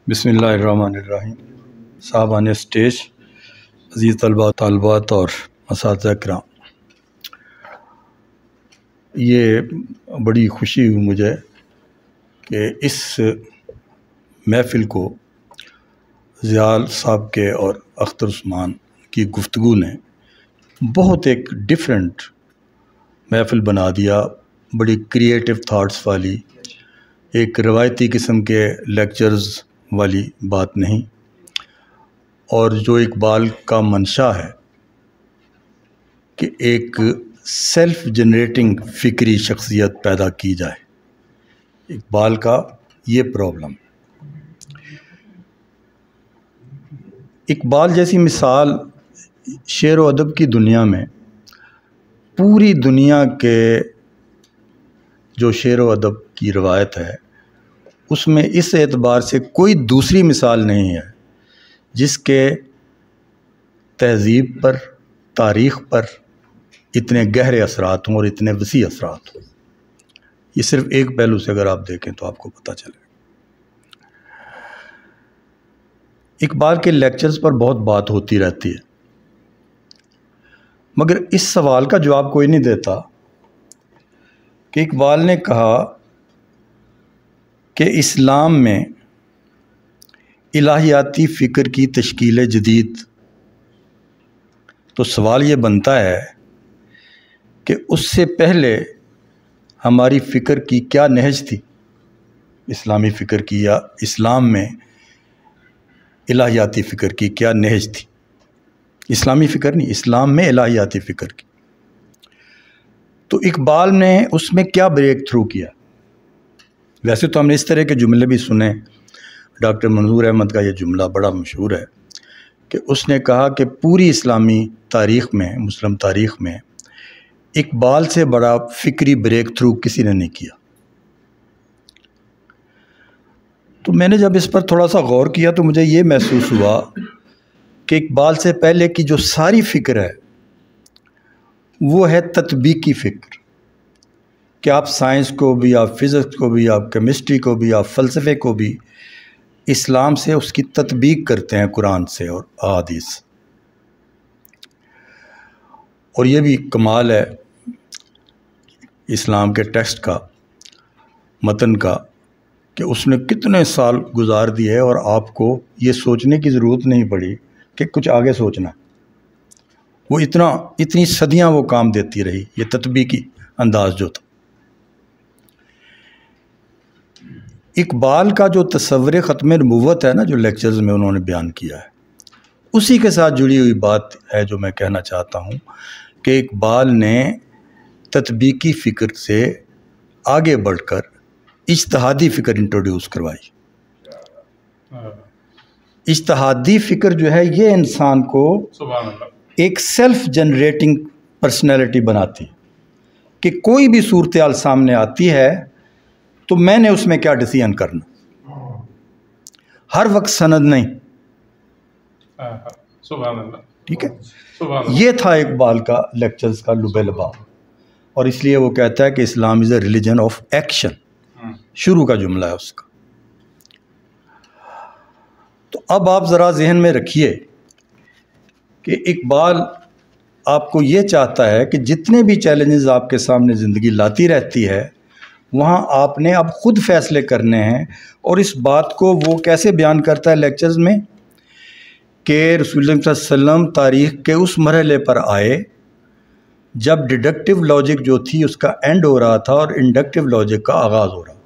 بسم اللہ الرحمن الرحیم۔ صاحبان اسٹیج، عزیز طلباء طالبات اور اساتذہ کرام، یہ بڑی خوشی ہوئی مجھے کہ اس محفل کو زیال صاحب کے اور اختر عثمان کی گفتگو نے بہت ایک ڈیفرنٹ محفل بنا دیا، بڑی کریٹیو تھاٹس والی، ایک روایتی قسم کے لیکچرز والی بات نہیں، اور جو اقبال کا منشا ہے کہ ایک سیلف جنریٹنگ فکری شخصیت پیدا کی جائے، اقبال کا یہ پرابلم۔ اقبال جیسی مثال شعر و ادب کی دنیا میں، پوری دنیا کے جو شعر و ادب کی روایت ہے اس میں اس اعتبار سے کوئی دوسری مثال نہیں ہے جس کے تہذیب پر، تاریخ پر اتنے گہرے اثرات ہوں اور اتنے وسیع اثرات ہوں۔ یہ صرف ایک پہلو سے اگر آپ دیکھیں تو آپ کو پتہ چلے۔ اقبال کے لیکچرز پر بہت بات ہوتی رہتی ہے، مگر اس سوال کا جواب کوئی نہیں دیتا کہ اقبال نے کہا کہ اسلام میں الہیاتی فکر کی تشکیل جدید، تو سوال یہ بنتا ہے کہ اس سے پہلے ہماری فکر کی کیا نہج تھی، اسلامی فکر کی، یا اسلام میں الہیاتی فکر کی کیا نہج تھی؟ اسلامی فکر نہیں، اسلام میں الہیاتی فکر کی۔ تو اقبال نے اس میں کیا بریک تھرو کیا؟ ویسے تو ہم نے اس طرح کے جملے بھی سنے، ڈاکٹر منظور احمد کا یہ جملہ بڑا مشہور ہے کہ اس نے کہا کہ پوری اسلامی تاریخ میں، مسلم تاریخ میں، اقبال سے بڑا فکری بریک تھرو کسی نے نہیں کیا۔ تو میں نے جب اس پر تھوڑا سا غور کیا تو مجھے یہ محسوس ہوا کہ اقبال سے پہلے کی جو ساری فکر ہے وہ ہے تطبیقی فکر، کہ آپ سائنس کو بھی، آپ فزکس کو بھی، آپ کیمسٹری کو بھی، آپ فلسفے کو بھی اسلام سے اس کی تطبیق کرتے ہیں، قرآن سے اور احادیث۔ اور یہ بھی کمال ہے اسلام کے ٹیکسٹ کا، متن کا، کہ اس نے کتنے سال گزار دیے اور آپ کو یہ سوچنے کی ضرورت نہیں پڑی کہ کچھ آگے سوچنا۔ وہ اتنی صدیاں وہ کام دیتی رہی، یہ تطبیقی انداز جو تھا۔ اقبال کا جو تصور ختم نبوت ہے نا، جو لیکچرز میں انہوں نے بیان کیا ہے، اسی کے ساتھ جڑی ہوئی بات ہے جو میں کہنا چاہتا ہوں کہ اقبال نے تطبیقی فکر سے آگے بڑھ کر اجتہادی فکر انٹروڈیوس کروائی۔ اجتہادی فکر جو ہے یہ انسان کو ایک سیلف جنریٹنگ پرسنالٹی بناتی ہے کہ کوئی بھی صورتحال سامنے آتی ہے تو میں نے اس میں کیا ڈیسیژن کرنا، ہر وقت سند نہیں۔ ٹھیک ہے، یہ تھا اقبال کا لیکچرز کا لب لباب، اور اس لیے وہ کہتا ہے کہ اسلام از اے ریلیجن آف ایکشن، شروع کا جملہ ہے اس کا۔ تو اب آپ ذرا ذہن میں رکھیے کہ اقبال آپ کو یہ چاہتا ہے کہ جتنے بھی چیلنجز آپ کے سامنے زندگی لاتی رہتی ہے وہاں آپ نے اب خود فیصلے کرنے ہیں۔ اور اس بات کو وہ کیسے بیان کرتا ہے لیکچرز میں کہ رسول اللہ صلی اللہ علیہ وسلم تاریخ کے اس مرحلے پر آئے جب ڈیڈکٹیو لاجک جو تھی اس کا اینڈ ہو رہا تھا اور انڈکٹیو لاجک کا آغاز ہو رہا تھا۔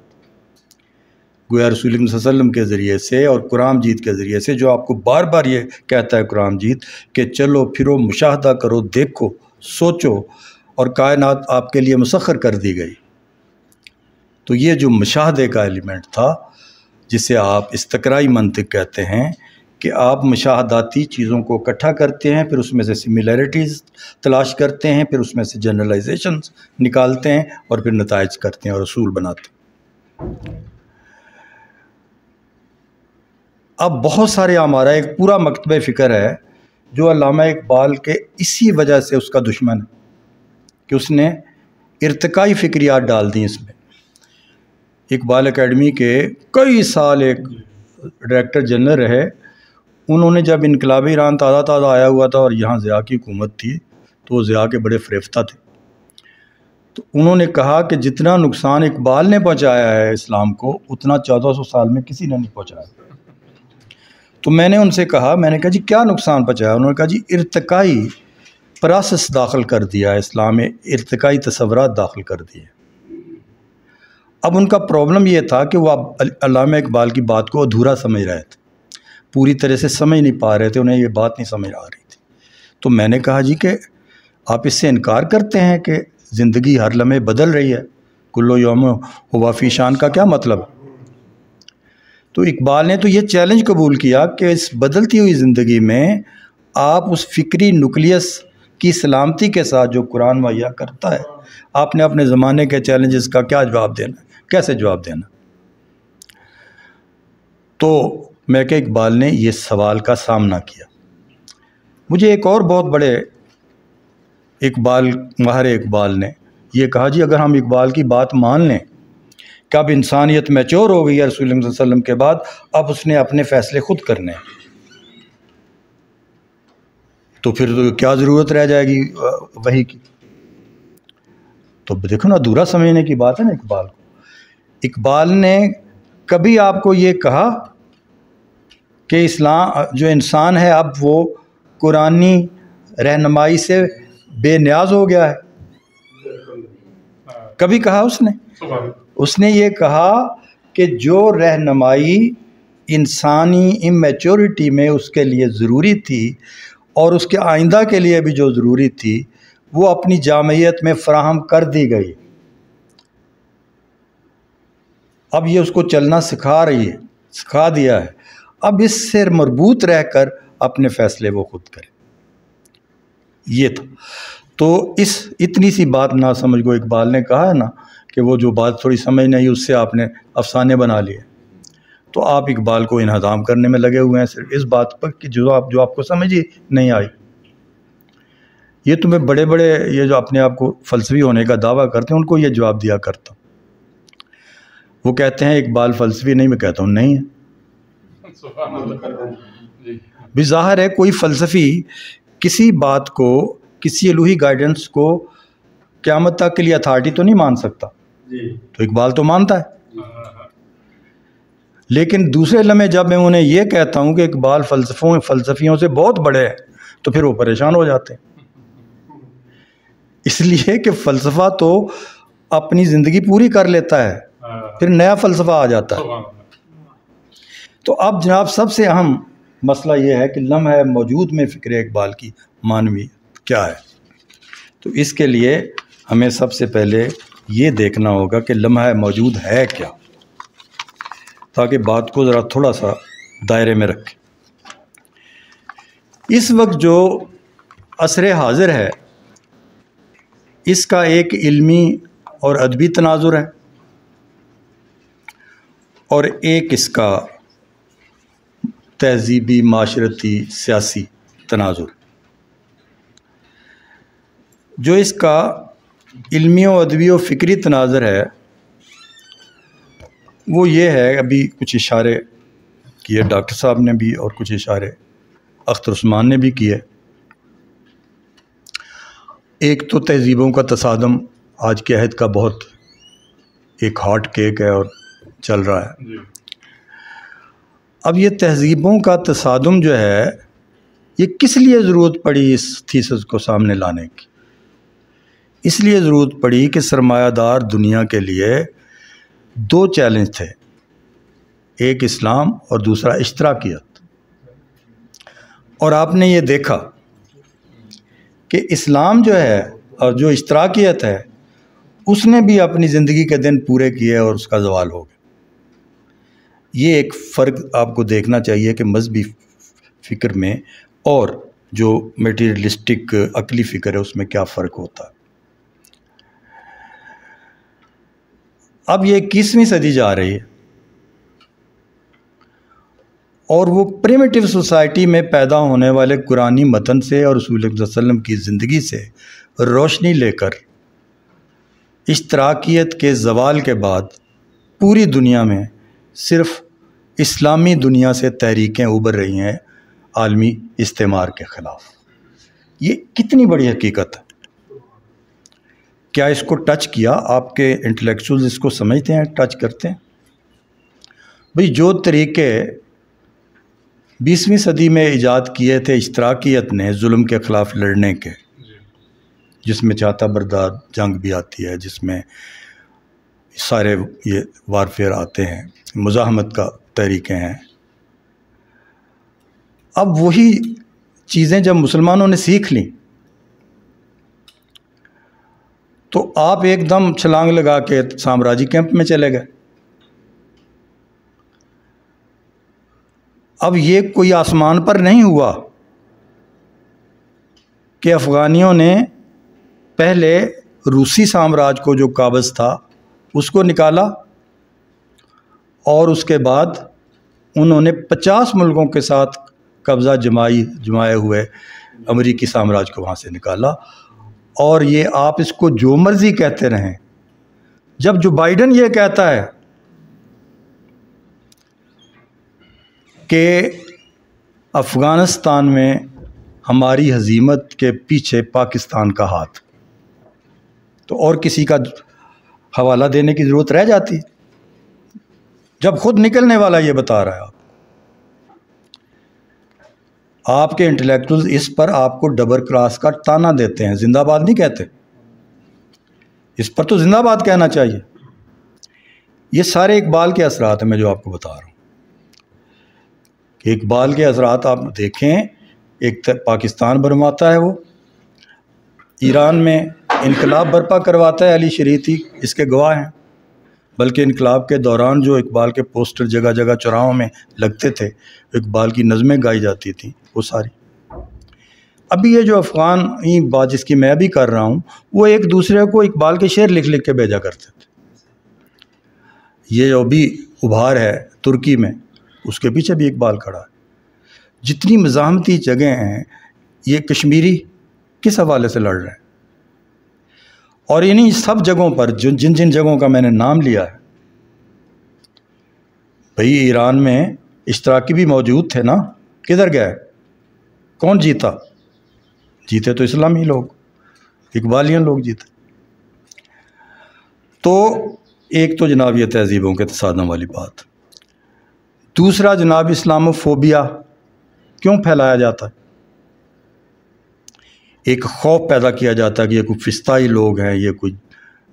گویا رسول اللہ صلی اللہ علیہ وسلم کے ذریعے سے اور قرآن مجید کے ذریعے سے، جو آپ کو بار بار یہ کہتا ہے قرآن مجید کہ چلو پھرو، مشاہدہ کرو، دیکھو، سوچو، اور کائنات آپ کے لیے مسخر کر دی گئی۔ تو یہ جو مشاہدے کا ایلیمنٹ تھا، جسے آپ استقرائی منطق کہتے ہیں، کہ آپ مشاہداتی چیزوں کو اکٹھا کرتے ہیں، پھر اس میں سے سملیرٹیز تلاش کرتے ہیں، پھر اس میں سے جنرلائزیشنز نکالتے ہیں، اور پھر نتائج کرتے ہیں اور اصول بناتے ہیں۔ اب بہت سارے ہمارا ایک پورا مکتبہ فکر ہے جو علامہ اقبال کے اسی وجہ سے اس کا دشمن ہے کہ اس نے ارتقائی فکریات ڈال دیں اس میں۔ اقبال اکیڈمی کے کئی سال ایک ڈائریکٹر جنرل رہے، انہوں نے جب انقلاب ایران تازہ تازہ آیا ہوا تھا اور یہاں ضیاء کی حکومت تھی تو وہ ضیاء کے بڑے فریفتہ تھے، تو انہوں نے کہا کہ جتنا نقصان اقبال نے پہنچایا ہے اسلام کو اتنا 1400 سال میں کسی نے نہیں پہنچایا۔ تو میں نے ان سے کہا، میں نے کہا جی کیا نقصان پہنچایا؟ انہوں نے کہا جی ارتقائی پروسیس داخل کر دیا ہے اسلام میں، ارتقائی تصورات داخل کر دیے۔ اب ان کا پرابلم یہ تھا کہ وہ علامہ اقبال کی بات کو ادھورا سمجھ رہے تھے، پوری طرح سے سمجھ نہیں پا رہے تھے، انہیں یہ بات نہیں سمجھ آ رہی تھی۔ تو میں نے کہا جی کہ آپ اس سے انکار کرتے ہیں کہ زندگی ہر لمحے بدل رہی ہے، کلو یوم ہوا فی شان کا کیا مطلب؟ تو اقبال نے تو یہ چیلنج قبول کیا کہ اس بدلتی ہوئی زندگی میں آپ اس فکری نیوکلیس کی سلامتی کے ساتھ جو قرآن مہیا کرتا ہے، آپ نے اپنے زمانے کے چیلنجز کا کیا جواب دینا، کیسے جواب دینا؟ تو میں کہ اقبال نے یہ سوال کا سامنا کیا۔ مجھے ایک اور بہت بڑے ماہر اقبال نے یہ کہا جی اگر ہم اقبال کی بات مان لیں کہ اب انسانیت میچور ہو گئی ہے رسول اللہ صلی اللہ علیہ وسلم کے بعد، اب اس نے اپنے فیصلے خود کرنے ہیں، تو پھر کیا ضرورت رہ جائے گی وحی کی؟ تو دیکھو نا، ادھورا سمجھنے کی بات ہے نا اقبال کو۔ اقبال نے کبھی آپ کو یہ کہا کہ اسلام جو انسان ہے اب وہ قرآنی رہنمائی سے بے نیاز ہو گیا ہے؟ کبھی کہا اس نے؟ اس نے یہ کہا کہ جو رہنمائی انسانی امیچورٹی میں اس کے لیے ضروری تھی اور اس کے آئندہ کے لیے بھی جو ضروری تھی وہ اپنی جامعیت میں فراہم کر دی گئی، اب یہ اس کو چلنا سکھا دیا ہے، اب اس سے مربوط رہ کر اپنے فیصلے وہ خود کرے۔ یہ تھا تو اتنی سی بات نہ سمجھ کو اقبال نے کہا ہے نا کہ وہ جو بات تھوڑی سمجھ نہیں اس سے آپ نے افسانے بنا لیے، تو آپ اقبال کو انہدام کرنے میں لگے ہوئے ہیں صرف اس بات پر کہ جو آپ کو سمجھ ہی نہیں آئی۔ یہ تو میں بڑے یہ جو اپنے آپ کو فلسفی ہونے کا دعویٰ کرتے ہیں ان کو یہ جواب دیا کرتا ہوں۔ وہ کہتے ہیں اقبال فلسفی نہیں، میں کہتا ہوں نہیں ہے۔ بھی ظاہر ہے کوئی فلسفی کسی بات کو، کسی الوہی گائیڈنس کو قیامت تک کے لیے اتھارٹی تو نہیں مان سکتا، تو اقبال تو مانتا ہے۔ لیکن دوسرے لمحے جب میں انہیں یہ کہتا ہوں کہ اقبال فلسفیوں سے بہت بڑے ہیں تو پھر وہ پریشان ہو جاتے ہیں، اس لیے کہ فلسفہ تو اپنی زندگی پوری کر لیتا ہے، پھر نیا فلسفہ آ جاتا ہے۔ تو اب جناب سب سے اہم مسئلہ یہ ہے کہ لمحہ موجود میں فکر اقبال کی معنوی کیا ہے؟ تو اس کے لیے ہمیں سب سے پہلے یہ دیکھنا ہوگا کہ لمحہ موجود ہے کیا، تاکہ بات کو ذرا تھوڑا سا دائرے میں رکھیں۔ اس وقت جو عصر حاضر ہے اس کا ایک علمی اور ادبی تناظر ہے اور ایک اس کا تہذیبی، معاشرتی، سیاسی تناظر۔ جو اس کا علمی و ادبی و فکری تناظر ہے وہ یہ ہے، ابھی کچھ اشارے کیے ڈاکٹر صاحب نے بھی اور کچھ اشارے اختر عثمان نے بھی کیے۔ ایک تو تہذیبوں کا تصادم آج کے عہد کا بہت ایک ہاٹ کیک ہے اور چل رہا ہے۔ اب یہ تہذیبوں کا تصادم جو ہے یہ کس لیے ضرورت پڑی اس تھیسس کو سامنے لانے کی؟ اس لیے ضرورت پڑی کہ سرمایہ دار دنیا کے لیے دو چیلنج تھے، ایک اسلام اور دوسرا اشتراکیت، اور آپ نے یہ دیکھا کہ اسلام جو ہے اور جو اشتراکیت ہے اس نے بھی اپنی زندگی کے دن پورے کیے اور اس کا زوال ہو گیا۔ یہ ایک فرق آپ کو دیکھنا چاہیے کہ مذہبی فکر میں اور جو میٹیریلسٹک عقلی فکر ہے اس میں کیا فرق ہوتا ہے۔ اب یہ 21ویں صدی جا رہی ہے اور وہ پریمیٹیو سوسائٹی میں پیدا ہونے والے قرآنی متن سے اور رسول اللہ صلی اللہ علیہ وسلم کی زندگی سے روشنی لے کر اشتراکیت کے زوال کے بعد پوری دنیا میں صرف اسلامی دنیا سے تحریکیں ابھر رہی ہیں عالمی استعمار کے خلاف۔ یہ کتنی بڑی حقیقت ہے۔ کیا اس کو ٹچ کیا؟ آپ کے انٹلیکچوئلز اس کو سمجھتے ہیں، ٹچ کرتے ہیں؟ بھئی جو طریقے 20ویں صدی میں ایجاد کیے تھے اشتراکیت نے ظلم کے خلاف لڑنے کے، جس میں چاہتا بردار جنگ بھی آتی ہے، جس میں سارے یہ وارفیئر آتے ہیں، مزاحمت کا طریقے ہیں، اب وہی چیزیں جب مسلمانوں نے سیکھ لیں تو آپ ایک دم چھلانگ لگا کے سامراجی کیمپ میں چلے گئے۔ اب یہ کوئی آسمان پر نہیں ہوا کہ افغانیوں نے پہلے روسی سامراج کو جو قابض تھا اس کو نکالا اور اس کے بعد انہوں نے 50 ملکوں کے ساتھ قبضہ جمائے ہوئے امریکی سامراج کو وہاں سے نکالا، اور یہ آپ اس کو جو مرضی کہتے رہیں۔ جب جو بائیڈن یہ کہتا ہے کہ افغانستان میں ہماری ہزیمت کے پیچھے پاکستان کا ہاتھ، تو اور کسی کا حوالہ دینے کی ضرورت رہ جاتی ہے جب خود نکلنے والا یہ بتا رہا ہے۔ آپ کے انٹلیکچوئلز اس پر آپ کو ڈبل کراس کا تانا دیتے ہیں، زندہ باد نہیں کہتے، اس پر تو زندہ باد کہنا چاہیے۔ یہ سارے اقبال کے اثرات ہیں میں جو آپ کو بتا رہا ہوں کہ اقبال کے اثرات آپ دیکھیں، ایک پاکستان بنواتا ہے، وہ ایران میں انقلاب برپا کرواتا ہے، علی شریعتی اس کے گواہ ہیں، بلکہ انقلاب کے دوران جو اقبال کے پوسٹر جگہ جگہ چوراہوں میں لگتے تھے، اقبال کی نظمیں گائی جاتی تھیں، وہ ساری۔ ابھی یہ جو افغان بات جس کی میں بھی کر رہا ہوں، وہ ایک دوسرے کو اقبال کے شعر لکھ لکھ کے بھیجا کرتے تھے۔ یہ جو بھی ابھار ہے ترکی میں، اس کے پیچھے بھی اقبال کھڑا ہے۔ جتنی مزاحمتی جگہیں ہیں، یہ کشمیری کس حوالے سے لڑ رہے ہیں، اور انہی سب جگہوں پر جن جن جگہوں کا میں نے نام لیا ہے، بھئی ایران میں اشتراکی بھی موجود تھے نا، کدھر گئے؟ کون جیتا؟ جیتے تو اسلامی لوگ، اقبالیان لوگ جیتے۔ تو ایک تو جناب یہ تہذیبوں کے تصادم والی بات، دوسرا جناب اسلام فوبیا کیوں پھیلایا جاتا ہے؟ ایک خوف پیدا کیا جاتا ہے کہ یہ کوئی فسطائی لوگ ہیں، یہ کوئی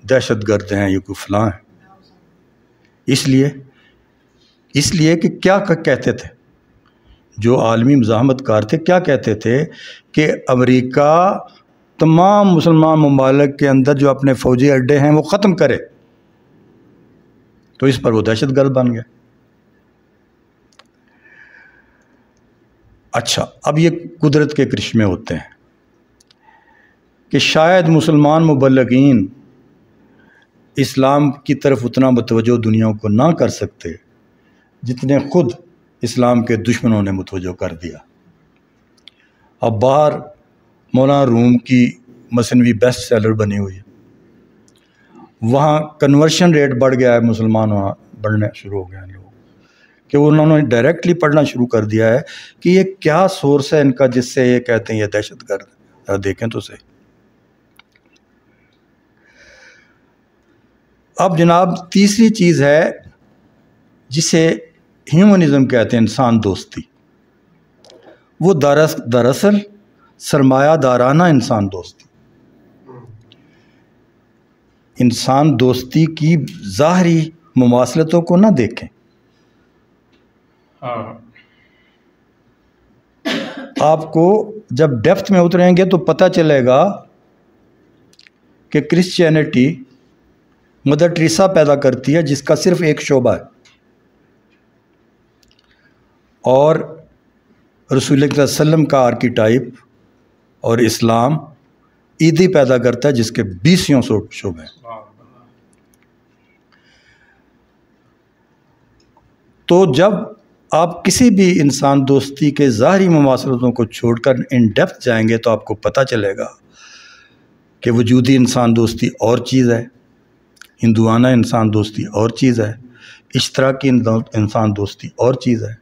دہشت گرد ہیں، یہ کوئی فلاں ہیں۔ اس لیے کہ کیا کہتے تھے جو عالمی مزاحمت کار تھے، کیا کہتے تھے کہ امریکہ تمام مسلمان ممالک کے اندر جو اپنے فوجی اڈے ہیں وہ ختم کرے، تو اس پر وہ دہشت گرد بن گئے۔ اچھا، اب یہ قدرت کے کرشمے ہوتے ہیں کہ شاید مسلمان مبلغین اسلام کی طرف اتنا متوجہ دنیا کو نہ کر سکتے جتنے خود اسلام کے دشمنوں نے متوجہ کر دیا۔ اب باہر مولانا روم کی مثنوی بیسٹ سیلر بنی ہوئی ہے، وہاں کنورشن ریٹ بڑھ گیا ہے، مسلمان وہاں بڑھنے شروع ہو گئے ہیں لوگ، کہ انہوں نے ڈائریکٹلی پڑھنا شروع کر دیا ہے کہ یہ کیا سورس ہے ان کا جس سے یہ کہتے ہیں یہ دہشت گرد۔ دیکھیں تو صحیح۔ اب جناب تیسری چیز ہے جسے ہیومنزم کہتے ہیں، انسان دوستی۔ وہ دراصل سرمایہ دارانہ انسان دوستی، انسان دوستی کی ظاہری مماثلتوں کو نہ دیکھیں۔ آپ کو جب ڈیپتھ میں اتریں گے تو پتہ چلے گا کہ کرسچینٹی مدر ٹریسا پیدا کرتی ہے جس کا صرف ایک شعبہ ہے، اور رسول اللہ صلی اللہ علیہ وسلم کا آرکیٹائپ اور اسلام عیدی پیدا کرتا ہے جس کے 20 شعبے ہیں۔ تو جب آپ کسی بھی انسان دوستی کے ظاہری مماثلتوں کو چھوڑ کر ان ڈیپتھ جائیں گے تو آپ کو پتہ چلے گا کہ وجودی انسان دوستی اور چیز ہے، ہندوانہ انسان دوستی اور چیز ہے، اشتراکی انسان دوستی اور چیز ہے،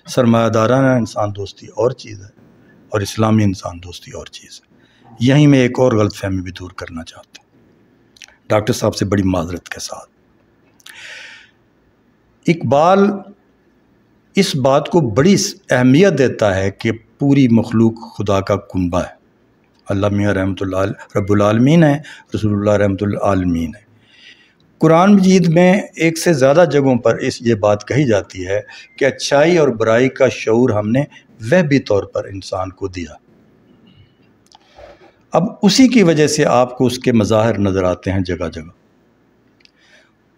سرمایہ دارانہ انسان دوستی اور چیز ہے، اور اسلامی انسان دوستی اور چیز ہے۔ یہیں میں ایک اور غلط فہمی بھی دور کرنا چاہتا ہوں ڈاکٹر صاحب سے بڑی معذرت کے ساتھ۔ اقبال اس بات کو بڑی اہمیت دیتا ہے کہ پوری مخلوق خدا کا کنبہ ہے، اللہ میاں رحمۃ اللہ رب العالمین ہے، رسول اللہ رحمۃ العالمین ہے۔ قرآن مجید میں ایک سے زیادہ جگہوں پر یہ بات کہی جاتی ہے کہ اچھائی اور برائی کا شعور ہم نے وہبی طور پر انسان کو دیا۔ اب اسی کی وجہ سے آپ کو اس کے مظاہر نظر آتے ہیں جگہ جگہ،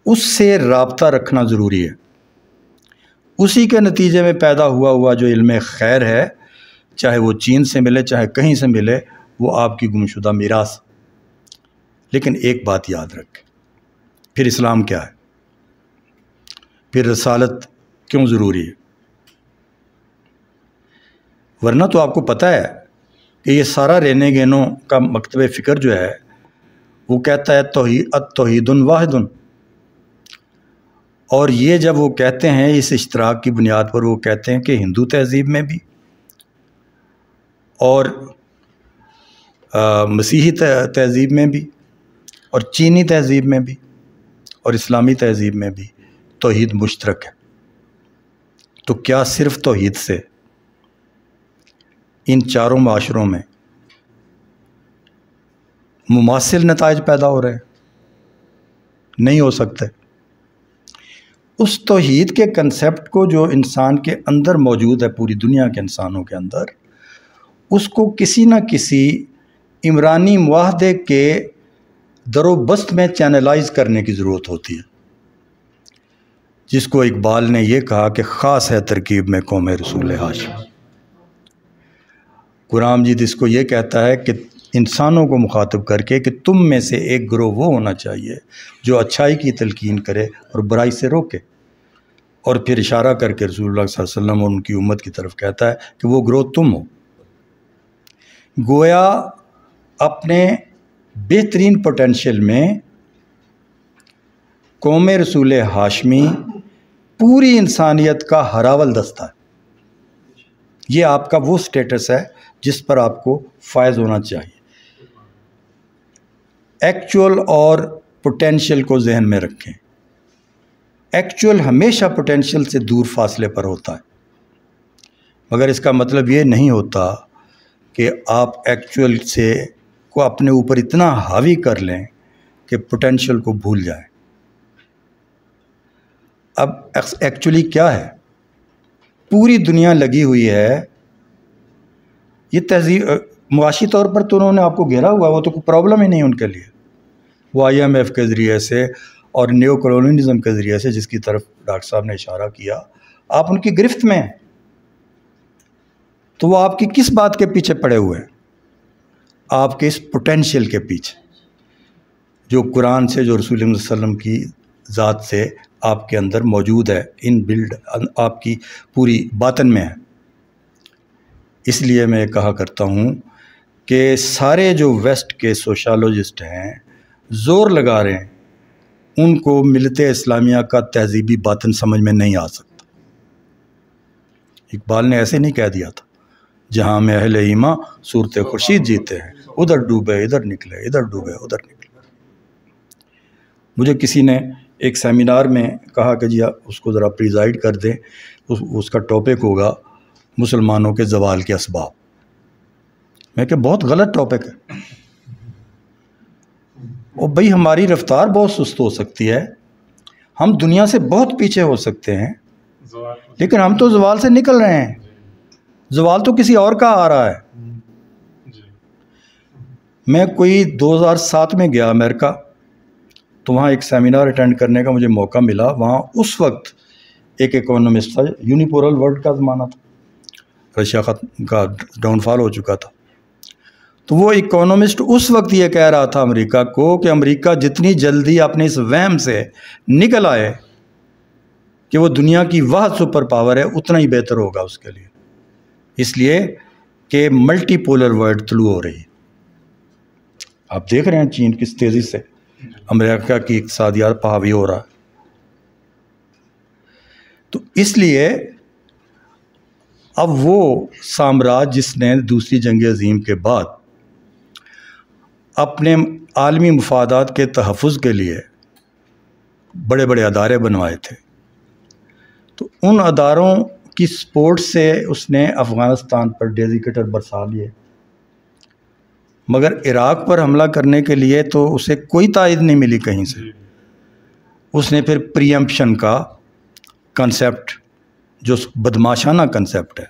اس سے رابطہ رکھنا ضروری ہے۔ اسی کے نتیجے میں پیدا ہوا جو علم خیر ہے، چاہے وہ چین سے ملے چاہے کہیں سے ملے، وہ آپ کی گمشدہ میراث۔ لیکن ایک بات یاد رکھیں، پھر اسلام کیا ہے، پھر رسالت کیوں ضروری ہے؟ ورنہ تو آپ کو پتہ ہے کہ یہ سارا رینے گینوں کا مکتب فکر جو ہے وہ کہتا ہے توحید واحد، اور یہ جب وہ کہتے ہیں اس اشتراک کی بنیاد پر، وہ کہتے ہیں کہ ہندو تہذیب میں بھی اور مسیحی تہذیب میں بھی اور چینی تہذیب میں بھی اور اسلامی تہذیب میں بھی توحید مشترک ہے، تو کیا صرف توحید سے ان چاروں معاشروں میں مماثل نتائج پیدا ہو رہے ہیں؟ نہیں ہو سکتے۔ اس توحید کے کنسیپٹ کو جو انسان کے اندر موجود ہے، پوری دنیا کے انسانوں کے اندر، اس کو کسی نہ کسی عمرانی معاہدے کے در و بست میں چینلائز کرنے کی ضرورت ہوتی ہے، جس کو اقبال نے یہ کہا کہ خاص ہے ترکیب میں قوم رسول ہاشم۔ قرآن مجید اس کو یہ کہتا ہے کہ انسانوں کو مخاطب کر کے کہ تم میں سے ایک گروہ وہ ہونا چاہیے جو اچھائی کی تلقین کرے اور برائی سے روکے، اور پھر اشارہ کر کے رسول اللہ صلی اللہ علیہ وسلم اور ان کی امت کی طرف کہتا ہے کہ وہ گروہ تم ہو۔ گویا اپنے بہترین پوٹینشیل میں قوم رسول ہاشمی پوری انسانیت کا ہراول دستہ ہے۔ یہ آپ کا وہ سٹیٹس ہے جس پر آپ کو فائز ہونا چاہیے۔ ایکچول اور پوٹینشیل کو ذہن میں رکھیں۔ ایکچول ہمیشہ پوٹینشیل سے دور فاصلے پر ہوتا ہے، مگر اس کا مطلب یہ نہیں ہوتا کہ آپ ایکچول سے کو اپنے اوپر اتنا حاوی کر لیں کہ پوٹینشیل کو بھول جائیں۔ اب ایکچولی کیا ہے؟ پوری دنیا لگی ہوئی ہے، یہ تہذیب معاشی طور پر تو انہوں نے آپ کو گھیرا ہوا، وہ تو کوئی پرابلم ہی نہیں ان کے لیے۔ وہ IMF کے ذریعے سے اور نیو کولونیلزم کے ذریعے سے، جس کی طرف ڈاکٹر صاحب نے اشارہ کیا، آپ ان کی گرفت میں ہیں، تو وہ آپ کی کس بات کے پیچھے پڑے ہوئے ہیں؟ آپ کے اس پوٹینشیل کے پیچھے جو قرآن سے، جو رسول اللہ صلی اللہ علیہ وسلم کی ذات سے آپ کے اندر موجود ہے، ان بلڈ آپ کی پوری باطن میں ہے۔ اس لیے میں کہا کرتا ہوں کہ سارے جو ویسٹ کے سوشالوجسٹ ہیں زور لگا رہے ہیں، ان کو ملت اسلامیہ کا تہذیبی باطن سمجھ میں نہیں آ سکتا۔ اقبال نے ایسے نہیں کہہ دیا تھا، جہاں میں اہل ایماں صورت خورشید جیتے ہیں، ادھر ڈوبے ادھر نکلے، ادھر ڈوبے ادھر نکلے۔ مجھے کسی نے ایک سیمینار میں کہا کہ جی اس کو ذرا پریزائڈ کر دیں، اس کا ٹاپک ہوگا مسلمانوں کے زوال کے اسباب۔ میں کہ بہت غلط ٹاپک ہے، اور بھئی ہماری رفتار بہت سست ہو سکتی ہے، ہم دنیا سے بہت پیچھے ہو سکتے ہیں، لیکن ہم تو زوال سے نکل رہے ہیں، زوال تو کسی اور کا آ رہا ہے۔ میں کوئی 2007 میں گیا امریکہ، تو وہاں ایک سیمینار اٹینڈ کرنے کا مجھے موقع ملا۔ وہاں اس وقت ایک اکانومسٹ تھا، یونیپولر ورلڈ کا زمانہ تھا، رشیا کا ڈاؤن فال ہو چکا تھا، تو وہ اکانومسٹ اس وقت یہ کہہ رہا تھا امریکہ کو کہ امریکہ جتنی جلدی اپنے اس وہم سے نکل آئے کہ وہ دنیا کی واحد سپر پاور ہے، اتنا ہی بہتر ہوگا اس کے لیے، اس لیے کہ ملٹی پولر ورلڈ طلوع ہو رہی ہے۔ آپ دیکھ رہے ہیں چین کس تیزی سے امریکہ کی اقتصادیات پہ حاوی ہو رہا ہے۔ تو اس لیے اب وہ سامراج جس نے دوسری جنگ عظیم کے بعد اپنے عالمی مفادات کے تحفظ کے لیے بڑے بڑے ادارے بنوائے تھے، تو ان اداروں کی سپورٹ سے اس نے افغانستان پر ڈیزیکیٹر برسا لیے، مگر عراق پر حملہ کرنے کے لیے تو اسے کوئی تائید نہیں ملی کہیں سے۔ اس نے پھر پریمپشن کا کنسیپٹ، جو بدماشانہ کنسیپٹ ہے،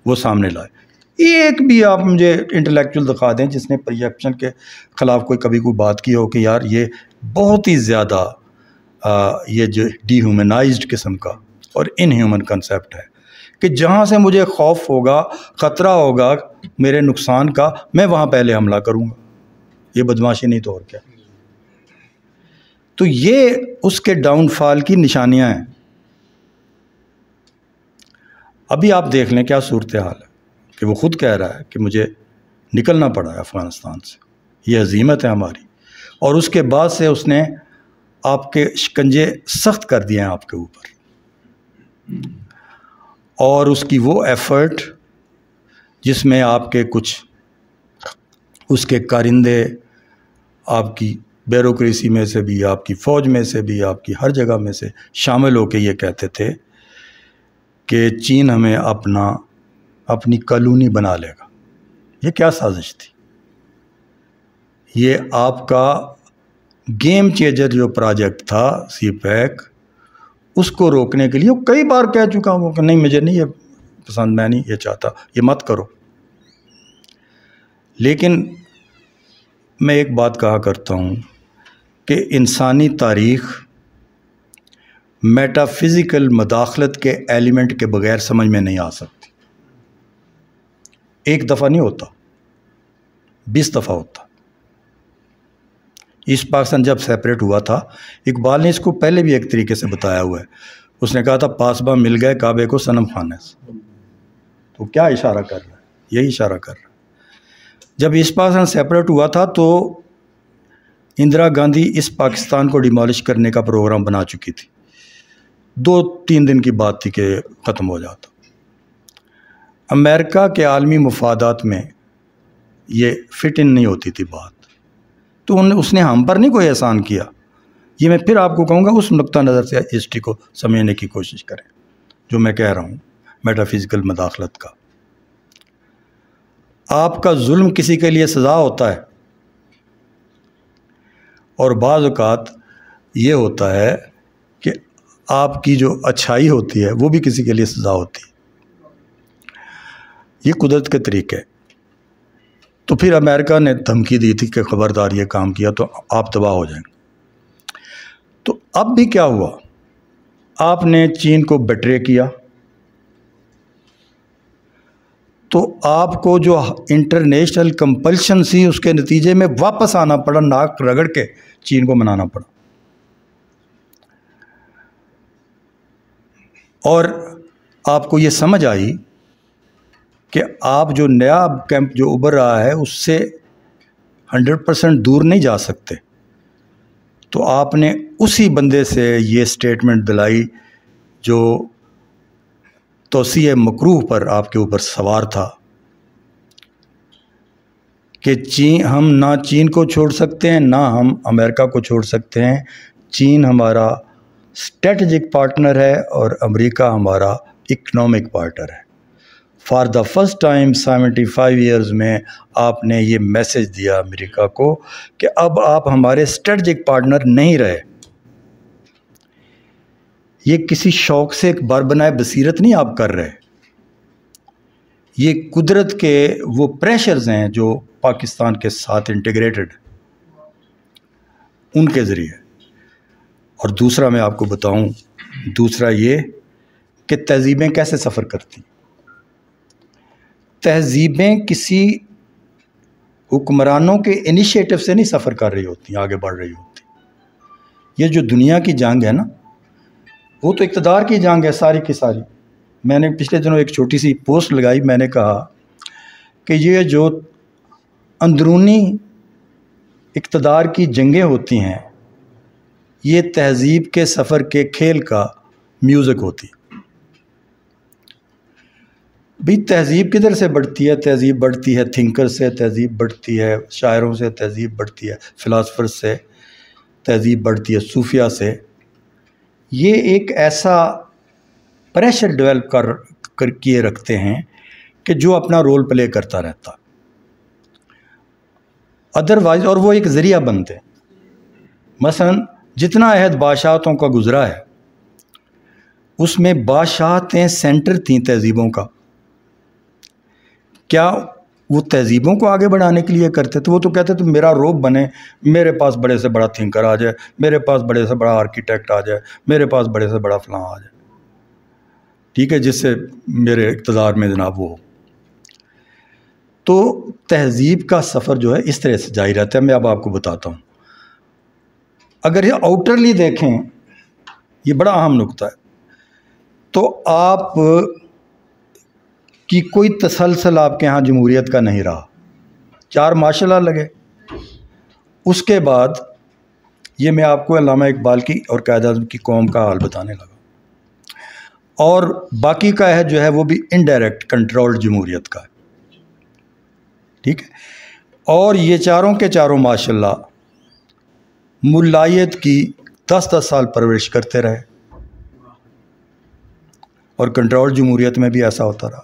وہ سامنے لائے۔ ایک بھی آپ مجھے انٹلیکچوئل دکھا دیں جس نے پریمپشن کے خلاف کوئی بات کی ہو کہ یار یہ بہت ہی زیادہ یہ جو ڈی ہیومنائزڈ قسم کا اور ان ہیومن کنسیپٹ ہے کہ جہاں سے مجھے خوف ہوگا، خطرہ ہوگا میرے نقصان کا، میں وہاں پہلے حملہ کروں گا۔ یہ بدماشی نہیں تو اور کیا؟ تو یہ اس کے ڈاؤن فال کی نشانیاں ہیں۔ ابھی آپ دیکھ لیں کیا صورتحال ہے کہ وہ خود کہہ رہا ہے کہ مجھے نکلنا پڑا ہے افغانستان سے، یہ عزیمت ہے ہماری، اور اس کے بعد سے اس نے آپ کے شکنجے سخت کر دیے ہیں آپ کے اوپر، اور اس کی وہ ایفرٹ جس میں آپ کے کچھ اس کے کارندے آپ کی بیوروکریسی میں سے بھی، آپ کی فوج میں سے بھی، آپ کی ہر جگہ میں سے شامل ہو کے یہ کہتے تھے کہ چین ہمیں اپنی کالونی بنا لے گا۔ یہ کیا سازش تھی؟ یہ آپ کا گیم چینجر جو پروجیکٹ تھا سی پیک، اس کو روکنے کے لیے وہ کئی بار کہہ چکا ہوں کہ نہیں مجھے نہیں یہ پسند، میں نہیں یہ چاہتا، یہ مت کرو۔ لیکن میں ایک بات کہا کرتا ہوں کہ انسانی تاریخ میٹا فزیکل مداخلت کے ایلیمنٹ کے بغیر سمجھ میں نہیں آ سکتی۔ ایک دفعہ نہیں ہوتا، 20 دفعہ ہوتا۔ ایسٹ پاکستان جب سیپریٹ ہوا تھا، اقبال نے اس کو پہلے بھی ایک طریقے سے بتایا ہوا ہے۔ اس نے کہا تھا پاسباں مل گئے کعبے کو صنم خانے سے۔ تو کیا اشارہ کر رہا ہے؟ یہی اشارہ کر رہا ہے۔ جب ایسٹ پاکستان سیپریٹ ہوا تھا تو اندرا گاندھی اس پاکستان کو ڈیمالش کرنے کا پروگرام بنا چکی تھی۔ 2-3 دن کی بات تھی کہ ختم ہو جاتا۔ امریکہ کے عالمی مفادات میں یہ فٹ ان نہیں ہوتی تھی بات، تو اس نے ہم پر نہیں کوئی احسان کیا۔ یہ میں پھر آپ کو کہوں گا اس نقطہ نظر سے ہسٹری کو سمجھنے کی کوشش کریں جو میں کہہ رہا ہوں میٹا فزیکل مداخلت کا۔ آپ کا ظلم کسی کے لیے سزا ہوتا ہے، اور بعض اوقات یہ ہوتا ہے کہ آپ کی جو اچھائی ہوتی ہے وہ بھی کسی کے لیے سزا ہوتی ہے۔ یہ قدرت کے طریقے۔ تو پھر امریکہ نے دھمکی دی تھی کہ خبردار یہ کام کیا تو آپ تباہ ہو جائیں گے۔ تو اب بھی کیا ہوا؟ آپ نے چین کو بیٹرے کیا، تو آپ کو جو انٹرنیشنل کمپلشن سی اس کے نتیجے میں واپس آنا پڑا، ناک رگڑ کے چین کو منانا پڑا۔ اور آپ کو یہ سمجھ آئی کہ آپ جو نیا کیمپ جو ابھر رہا ہے اس سے 100% دور نہیں جا سکتے، تو آپ نے اسی بندے سے یہ سٹیٹمنٹ دلائی جو توسیع مکروہ پر آپ کے اوپر سوار تھا کہ ہم نہ چین کو چھوڑ سکتے ہیں، نہ ہم امریکہ کو چھوڑ سکتے ہیں۔ چین ہمارا اسٹریٹجک پارٹنر ہے اور امریکہ ہمارا اکنامک پارٹنر ہے۔ For the first time 75 years میں آپ نے یہ میسج دیا امریکہ کو کہ اب آپ ہمارے اسٹریٹجک پارٹنر نہیں رہے۔ یہ کسی شوق سے ایک بار بنائے بصیرت نہیں آپ کر رہے، یہ قدرت کے وہ پریشرز ہیں جو پاکستان کے ساتھ انٹیگریٹڈ ان کے ذریعے۔ اور دوسرا میں آپ کو بتاؤں، دوسرا یہ کہ تہذیبیں کیسے سفر کرتی۔ تہذیبیں کسی حکمرانوں کے انیشیٹو سے نہیں سفر کر رہی ہوتی، آگے بڑھ رہی ہوتی۔ یہ جو دنیا کی جنگ ہے نا، وہ تو اقتدار کی جنگ ہے ساری کی ساری۔ میں نے پچھلے دنوں ایک چھوٹی سی پوسٹ لگائی، میں نے کہا کہ یہ جو اندرونی اقتدار کی جنگیں ہوتی ہیں، یہ تہذیب کے سفر کے کھیل کا میوزک ہوتی. بھی تہذیب کدھر سے بڑھتی ہے؟ تہذیب بڑھتی ہے تھنکر سے، تہذیب بڑھتی ہے شاعروں سے، تہذیب بڑھتی ہے فلاسفر سے، تہذیب بڑھتی ہے صوفیہ سے. یہ ایک ایسا پریشر ڈیولپ کر کیے رکھتے ہیں کہ جو اپنا رول پلے کرتا رہتا ادروائز، اور وہ ایک ذریعہ بنتے ہیں. مثلا جتنا عہد بادشاہتوں کا گزرا ہے اس میں بادشاہتیں سینٹر تھیں تہذیبوں کا. کیا وہ تہذیبوں کو آگے بڑھانے کے لیے کرتے تھے؟ وہ تو کہتے تھے میرا روب بنے، میرے پاس بڑے سے بڑا تھنکر آ جائے، میرے پاس بڑے سے بڑا آرکیٹیکٹ آ جائے، میرے پاس بڑے سے بڑا فلاں آ جائے، ٹھیک ہے، جس سے میرے اقتدار میں جناب وہ ہو. تو تہذیب کا سفر جو ہے اس طرح سے جاری رہتا ہے. میں اب آپ کو بتاتا ہوں. اگر یہ آؤٹرلی دیکھیں، یہ بڑا اہم نقطہ ہے، تو آپ کی کوئی تسلسل آپ کے ہاں جمہوریت کا نہیں رہا. 4 مارشل لا لگے. اس کے بعد یہ میں آپ کو علامہ اقبال کی اور قائد اعظم کی قوم کا حال بتانے لگا، اور باقی کا ہے جو ہے وہ بھی انڈائریکٹ کنٹرول جمہوریت کا ہے، ٹھیک ہے. اور یہ چاروں کے چاروں ماشاءاللہ ملائیت کی 10 سال پرورش کرتے رہے، اور کنٹرول جمہوریت میں بھی ایسا ہوتا رہا.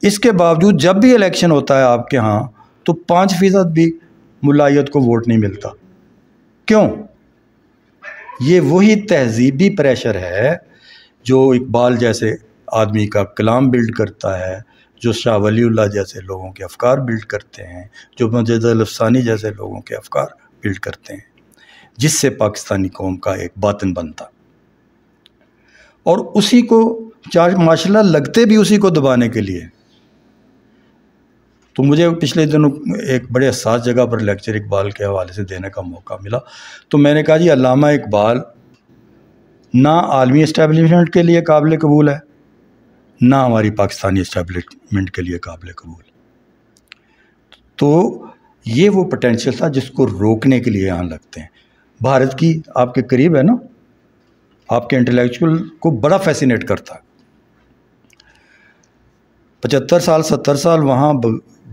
اس کے باوجود جب بھی الیکشن ہوتا ہے آپ کے ہاں تو 5% بھی ملائیت کو ووٹ نہیں ملتا. کیوں؟ یہ وہی تہذیبی پریشر ہے جو اقبال جیسے آدمی کا کلام بلڈ کرتا ہے، جو شاہ ولی اللہ جیسے لوگوں کے افکار بلڈ کرتے ہیں، جو مجد الافسانی جیسے لوگوں کے افکار بلڈ کرتے ہیں، جس سے پاکستانی قوم کا ایک باطن بنتا. اور اسی کو ماشاءاللہ لگتے بھی اسی کو دبانے کے لیے. تو مجھے پچھلے دنوں ایک بڑے حساس جگہ پر لیکچر اقبال کے حوالے سے دینے کا موقع ملا، تو میں نے کہا جی علامہ اقبال نہ عالمی اسٹیبلشمنٹ کے لیے قابل قبول ہے، نہ ہماری پاکستانی اسٹیبلشمنٹ کے لیے قابل قبول. تو یہ وہ پوٹینشیل تھا جس کو روکنے کے لیے یہاں لگتے ہیں. بھارت کی آپ کے قریب ہے نا، آپ کے انٹلیکچوئل کو بڑا فیسینیٹ کرتا ہے. 75 سال 70 سال وہاں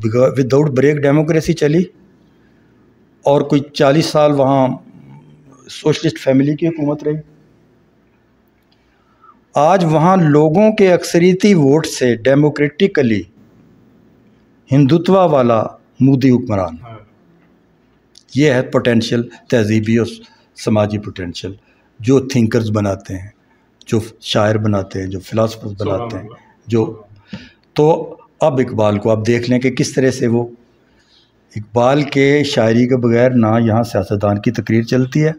وداؤٹ بریک ڈیموکریسی چلی، اور کوئی 40 سال وہاں سوشلسٹ فیملی کی حکومت رہی. آج وہاں لوگوں کے اکثریتی ووٹ سے ڈیموکریٹکلی ہندوتوا والا مودی حکمران. یہ ہے پوٹینشیل، تہذیبی اور سماجی پوٹینشیل جو تھنکرز بناتے ہیں، جو شاعر بناتے ہیں، جو فلاسفرز بناتے ہیں. جو تو اب اقبال کو آپ دیکھ لیں کہ کس طرح سے وہ اقبال کے شاعری کے بغیر نہ یہاں سیاستدان کی تقریر چلتی ہے،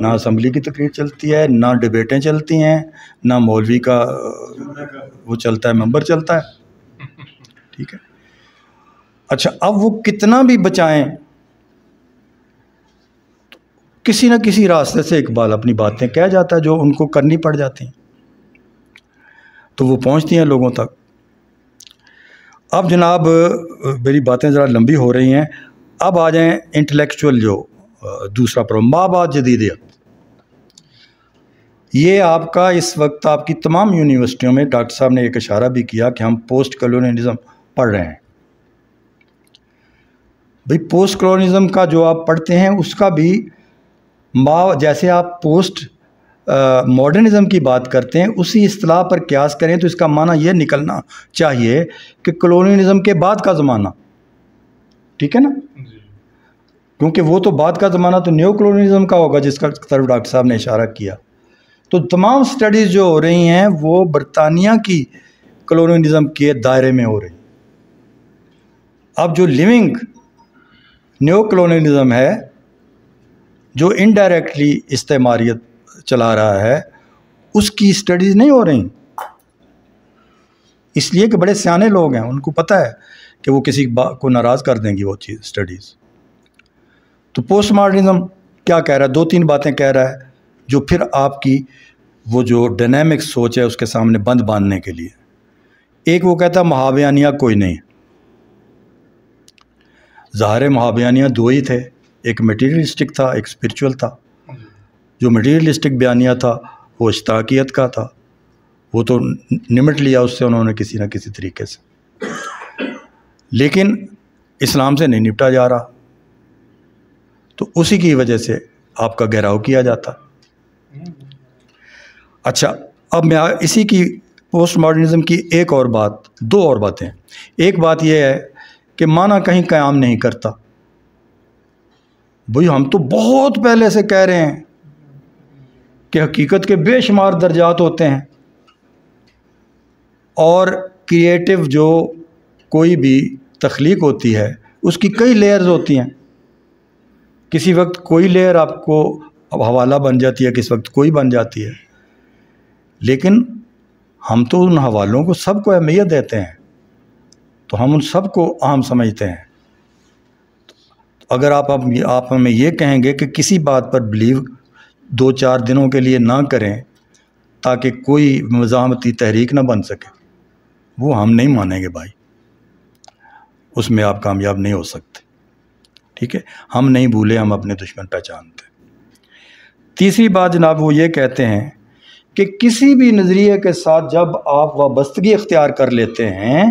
نہ اسمبلی کی تقریر چلتی ہے، نہ ڈبیٹیں چلتی ہیں، نہ مولوی کا وہ چلتا ہے، ممبر چلتا ہے، ٹھیک ہے. اچھا، اب وہ کتنا بھی بچائیں کسی نہ کسی راستے سے اقبال اپنی باتیں کہہ جاتا ہے جو ان کو کرنی پڑ جاتی ہیں، تو وہ پہنچتی ہیں لوگوں تک. اب جناب میری باتیں ذرا لمبی ہو رہی ہیں، اب آ جائیں انٹلیکچوئل جو دوسرا ماں بعد جدیدیت. یہ آپ کا اس وقت آپ کی تمام یونیورسٹیوں میں ڈاکٹر صاحب نے ایک اشارہ بھی کیا کہ ہم پوسٹ کلونیلزم پڑھ رہے ہیں. بھئی پوسٹ کلونیلزم کا جو آپ پڑھتے ہیں اس کا بھی جیسے آپ پوسٹ ماڈرنزم کی بات کرتے ہیں اسی اصطلاح پر قیاس کریں تو اس کا معنی یہ نکلنا چاہیے کہ کلونیلزم کے بعد کا زمانہ، ٹھیک ہے نا، کیونکہ وہ تو بعد کا زمانہ تو نیو کلونیلزم کا ہوگا جس کا طرف ڈاکٹر صاحب نے اشارہ کیا. تو تمام سٹڈیز جو ہو رہی ہیں وہ برطانیہ کی کلونیلزم کے دائرے میں ہو رہی. اب جو لیونگ نیو کلونیلزم ہے جو انڈائریکٹلی استعماریت چلا رہا ہے اس کی سٹڈیز نہیں ہو رہی، اس لیے کہ بڑے سیانے لوگ ہیں، ان کو پتہ ہے کہ وہ کسی کو ناراض کر دیں گی وہ چیز سٹڈیز. تو پوسٹ ماڈرنزم کیا کہہ رہا ہے؟ 2-3 باتیں کہہ رہا ہے جو پھر آپ کی وہ جو ڈائنامک سوچ ہے اس کے سامنے بند باندھنے کے لیے. ایک وہ کہتا ہے مہابیانیہ کوئی نہیں. ظاہر مہابیانیہ 2 ہی تھے، ایک میٹیریلسٹک تھا، ایک اسپرچول تھا. جو میٹیریلسٹک بیانیہ تھا وہ اشتراکیت کا تھا، وہ تو نمٹ لیا اس سے انہوں نے کسی نہ کسی طریقے سے، لیکن اسلام سے نہیں نپٹا جا رہا، تو اسی کی وجہ سے آپ کا گھیراؤ کیا جاتا۔ اچھا، اب میں اسی کی پوسٹ ماڈرنزم کی ایک اور بات، دو اور باتیں۔ ایک بات یہ ہے کہ معنی کہیں قیام نہیں کرتا۔ بھئی ہم تو بہت پہلے سے کہہ رہے ہیں کہ حقیقت کے بے شمار درجات ہوتے ہیں، اور کریٹو جو کوئی بھی تخلیق ہوتی ہے اس کی کئی لیئرز ہوتی ہیں، کسی وقت کوئی لیئر آپ کو حوالہ بن جاتی ہے، کس وقت کوئی بن جاتی ہے، لیکن ہم تو ان حوالوں کو سب کو اہمیت دیتے ہیں، تو ہم ان سب کو اہم سمجھتے ہیں۔ اگر آپ ہمیں یہ کہیں گے کہ کسی بات پر بلیو 2-4 دنوں کے لیے نہ کریں تاکہ کوئی مزاحمتی تحریک نہ بن سکے، وہ ہم نہیں مانیں گے بھائی، اس میں آپ کامیاب نہیں ہو سکتے، ٹھیک ہے؟ ہم نہیں بھولے، ہم اپنے دشمن پہچانتے۔ تیسری بات جناب وہ یہ کہتے ہیں کہ کسی بھی نظریے کے ساتھ جب آپ وابستگی اختیار کر لیتے ہیں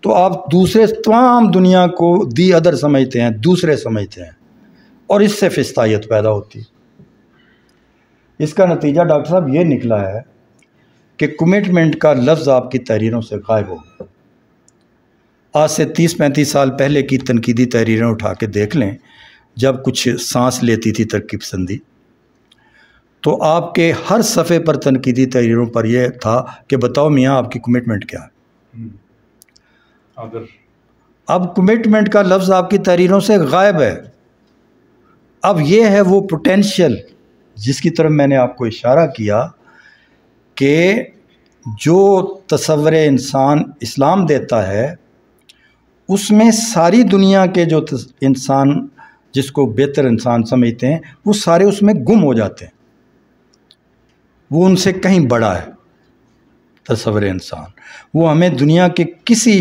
تو آپ دوسرے تمام دنیا کو دی ادر سمجھتے ہیں، دوسرے سمجھتے ہیں، اور اس سے فسطائیت پیدا ہوتی ہے۔ اس کا نتیجہ ڈاکٹر صاحب یہ نکلا ہے کہ کمٹمنٹ کا لفظ آپ کی تحریروں سے غائب ہو گیا۔ آج سے 30-35 سال پہلے کی تنقیدی تحریریں اٹھا کے دیکھ لیں، جب کچھ سانس لیتی تھی ترقی پسندی، تو آپ کے ہر صفحے پر تنقیدی تحریروں پر یہ تھا کہ بتاؤ میاں آپ کی کمٹمنٹ کیا ہے۔ اب کمٹمنٹ کا لفظ آپ کی تحریروں سے غائب ہے۔ اب یہ ہے وہ پوٹینشیل جس کی طرف میں نے آپ کو اشارہ کیا کہ جو تصور انسان اسلام دیتا ہے اس میں ساری دنیا کے جو انسان جس کو بہتر انسان سمجھتے ہیں وہ سارے اس میں گم ہو جاتے ہیں، وہ ان سے کہیں بڑا ہے تصور انسان، وہ ہمیں دنیا کے کسی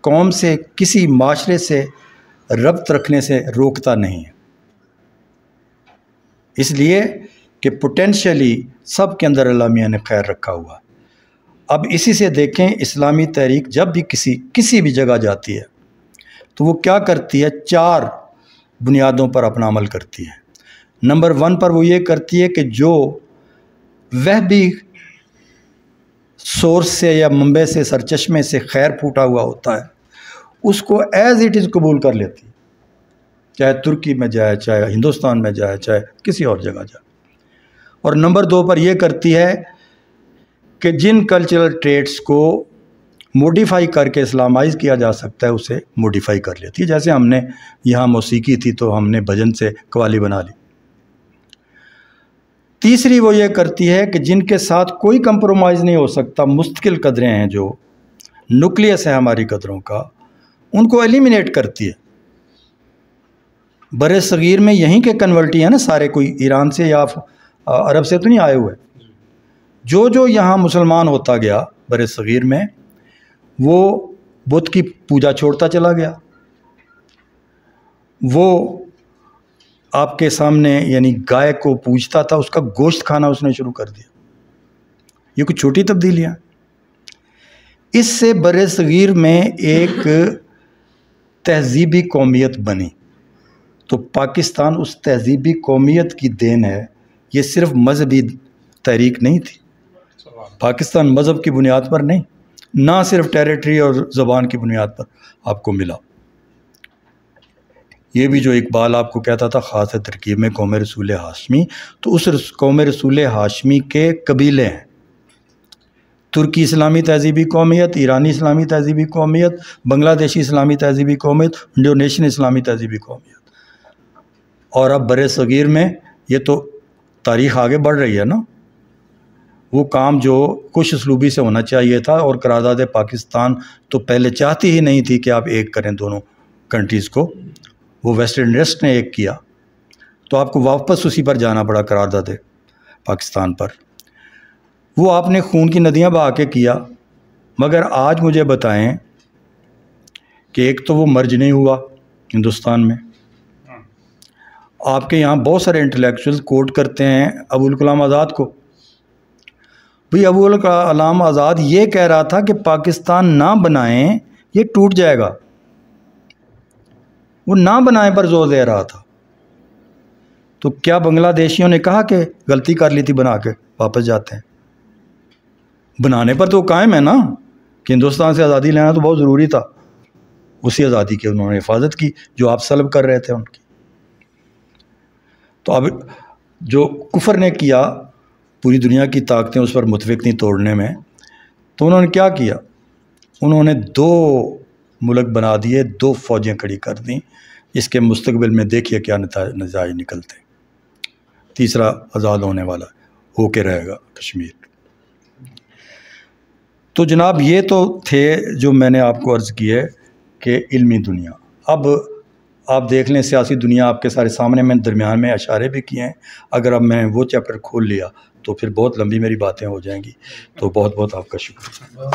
قوم سے، کسی معاشرے سے ربط رکھنے سے روکتا نہیں ہے، اس لیے کہ پوٹینشلی سب کے اندر اللہ میاں نے خیر رکھا ہوا۔ اب اسی سے دیکھیں، اسلامی تحریک جب بھی کسی بھی جگہ جاتی ہے تو وہ کیا کرتی ہے؟ 4 بنیادوں پر اپنا عمل کرتی ہے۔ نمبر 1 پر وہ یہ کرتی ہے کہ جو وہ بھی سورس سے یا منبع سے، سرچشمے سے خیر پھوٹا ہوا ہوتا ہے اس کو ایز اٹ از قبول کر لیتی ہے، چاہے ترکی میں جائے، چاہے ہندوستان میں جائے، چاہے کسی اور جگہ جائے۔ اور نمبر 2 پر یہ کرتی ہے کہ جن کلچرل ٹریٹس کو موڈیفائی کر کے اسلامائز کیا جا سکتا ہے اسے موڈیفائی کر لیتی ہے، جیسے ہم نے یہاں موسیقی تھی تو ہم نے بھجن سے قوالی بنا لی۔ تیسری وہ یہ کرتی ہے کہ جن کے ساتھ کوئی کمپرومائز نہیں ہو سکتا، مستقل قدریں ہیں، جو نیوکلیس ہے ہماری قدروں کا، ان کو ایلیمینیٹ کرتی ہے۔ بر صغیر میں یہیں کے کنورٹی ہیں نا سارے، کوئی ایران سے یا عرب سے تو نہیں آئے ہوئے، جو یہاں مسلمان ہوتا گیا بر صغیر میں وہ بت کی پوجا چھوڑتا چلا گیا، وہ آپ کے سامنے یعنی گائے کو پوجتا تھا، اس کا گوشت کھانا اس نے شروع کر دیا۔ یہ کچھ چھوٹی تبدیلیاں، اس سے بر صغیر میں ایک تہذیبی قومیت بنی۔ تو پاکستان اس تہذیبی قومیت کی دین ہے، یہ صرف مذہبی تحریک نہیں تھی۔ پاکستان مذہب کی بنیاد پر نہیں، نہ صرف ٹیریٹری اور زبان کی بنیاد پر آپ کو ملا۔ یہ بھی جو اقبال آپ کو کہتا تھا خاص ترکیب میں قوم رسول ہاشمی، تو اس قوم رسول ہاشمی کے قبیلے ہیں، ترکی اسلامی تہذیبی قومیت، ایرانی اسلامی تہذیبی قومیت، بنگلہ دیشی اسلامی تہذیبی قومیت، انڈونیشین اسلامی تہذیبی قومیت۔ اور اب بر صغیر میں یہ تو تاریخ آگے بڑھ رہی ہے نا، وہ کام جو خوش اسلوبی سے ہونا چاہیے تھا، اور قرارداد پاکستان تو پہلے چاہتی ہی نہیں تھی کہ آپ ایک کریں دونوں کنٹریز کو، وہ ویسٹ انڈسٹ نے ایک کیا، تو آپ کو واپس اسی پر جانا پڑا قرارداد پاکستان پر۔ وہ آپ نے خون کی ندیاں بہا کے کیا، مگر آج مجھے بتائیں کہ ایک تو وہ مرج نہیں ہوا ہندوستان میں۔ آپ کے یہاں بہت سارے انٹلیکچوئل کوٹ کرتے ہیں ابوالکلام آزاد کو، بھئی ابو الکلام آزاد یہ کہہ رہا تھا کہ پاکستان نہ بنائیں یہ ٹوٹ جائے گا، وہ نہ بنائیں پر زور دے رہا تھا۔ تو کیا بنگلہ دیشیوں نے کہا کہ غلطی کر لی تھی بنا کے واپس جاتے ہیں؟ بنانے پر تو قائم ہے نا کہ ہندوستان سے آزادی لینا تو بہت ضروری تھا، اسی آزادی کی انہوں نے حفاظت کی جو آپ سلب کر رہے تھے ان کی۔ تو اب جو کفر نے کیا، پوری دنیا کی طاقتیں اس پر متفق تھیں توڑنے میں، تو انہوں نے کیا کیا؟ انہوں نے 2 ملک بنا دیے، 2 فوجیں کھڑی کر دیں۔ اس کے مستقبل میں دیکھیے کیا نتائج نکلتے۔ تیسرا آزاد ہونے والا ہو کے رہے گا کشمیر۔ تو جناب یہ تو تھے جو میں نے آپ کو عرض کیے کہ علمی دنیا۔ اب آپ دیکھ لیں سیاسی دنیا آپ کے سارے سامنے، میں درمیان میں اشارے بھی کیے ہیں، اگر اب میں وہ چیپٹر کھول لیا تو پھر بہت لمبی میری باتیں ہو جائیں گی۔ تو بہت بہت آپ کا شکریہ۔